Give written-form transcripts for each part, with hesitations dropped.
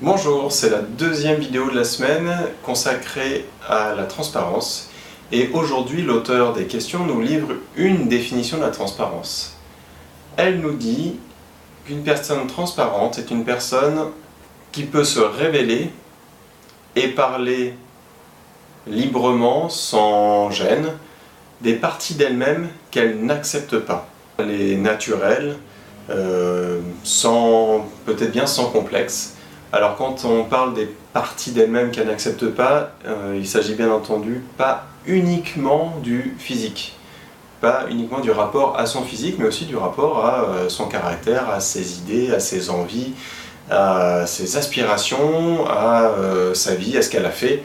Bonjour, c'est la deuxième vidéo de la semaine consacrée à la transparence. Et aujourd'hui, l'auteur des questions nous livre une définition de la transparence. Elle nous dit qu'une personne transparente est une personne qui peut se révéler et parler librement, sans gêne, des parties d'elle-même qu'elle n'accepte pas. Elle est naturelle, peut-être bien sans complexe. Alors quand on parle des parties d'elle-même qu'elle n'accepte pas, il s'agit bien entendu pas uniquement du physique. Pas uniquement du rapport à son physique, mais aussi du rapport à son caractère, à ses idées, à ses envies, à ses aspirations, à sa vie, à ce qu'elle a fait.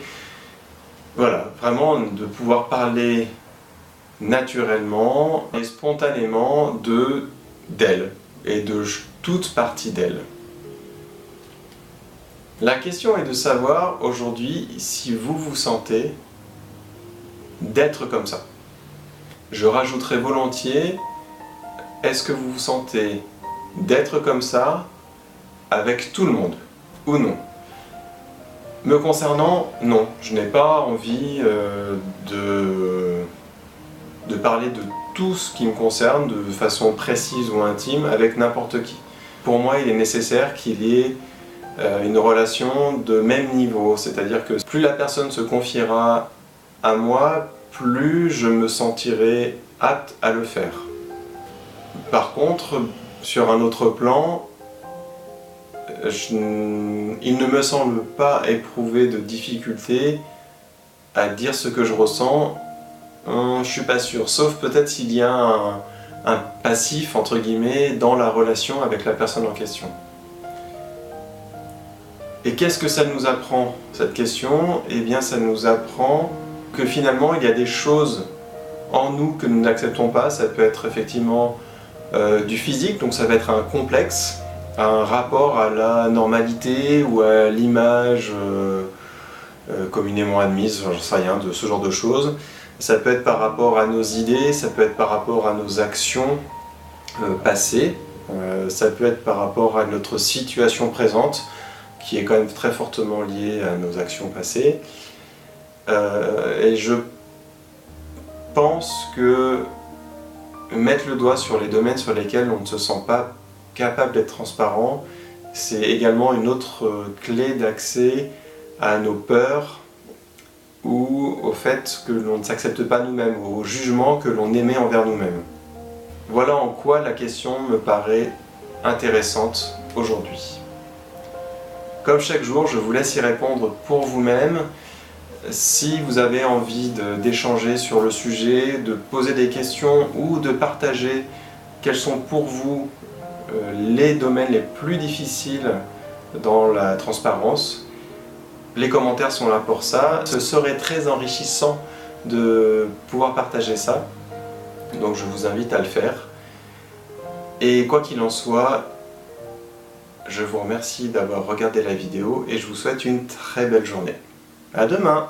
Voilà, vraiment de pouvoir parler naturellement et spontanément d'elle et de toute partie d'elle. La question est de savoir aujourd'hui si vous vous sentez d'être comme ça. Je rajouterai volontiers, est-ce que vous vous sentez d'être comme ça avec tout le monde ou non? Me concernant, non, je n'ai pas envie de parler de tout ce qui me concerne de façon précise ou intime avec n'importe qui. Pour moi, il est nécessaire qu'il y ait une relation de même niveau, c'est-à-dire que plus la personne se confiera à moi, plus je me sentirai apte à le faire. Par contre, sur un autre plan, il ne me semble pas éprouver de difficulté à dire ce que je ressens. Je suis pas sûr, sauf peut-être s'il y a un passif, entre guillemets, dans la relation avec la personne en question. Et qu'est-ce que ça nous apprend, cette question? Eh bien, ça nous apprend que finalement, il y a des choses en nous que nous n'acceptons pas. Ça peut être effectivement du physique, donc ça va être un complexe, un rapport à la normalité ou à l'image communément admise, j'en sais rien, de ce genre de choses. Ça peut être par rapport à nos idées, ça peut être par rapport à nos actions passées, ça peut être par rapport à notre situation présente, qui est quand même très fortement liée à nos actions passées. Et je pense que mettre le doigt sur les domaines sur lesquels on ne se sent pas capable d'être transparent, c'est également une autre clé d'accès à nos peurs ou au fait que l'on ne s'accepte pas nous-mêmes, au jugement que l'on émet envers nous-mêmes. Voilà en quoi la question me paraît intéressante aujourd'hui. Comme chaque jour, je vous laisse y répondre pour vous-même. Si vous avez envie d'échanger sur le sujet, de poser des questions ou de partager quels sont pour vous les domaines les plus difficiles dans la transparence, les commentaires sont là pour ça. Ce serait très enrichissant de pouvoir partager ça, donc je vous invite à le faire. Et quoi qu'il en soit, je vous remercie d'avoir regardé la vidéo et je vous souhaite une très belle journée. À demain!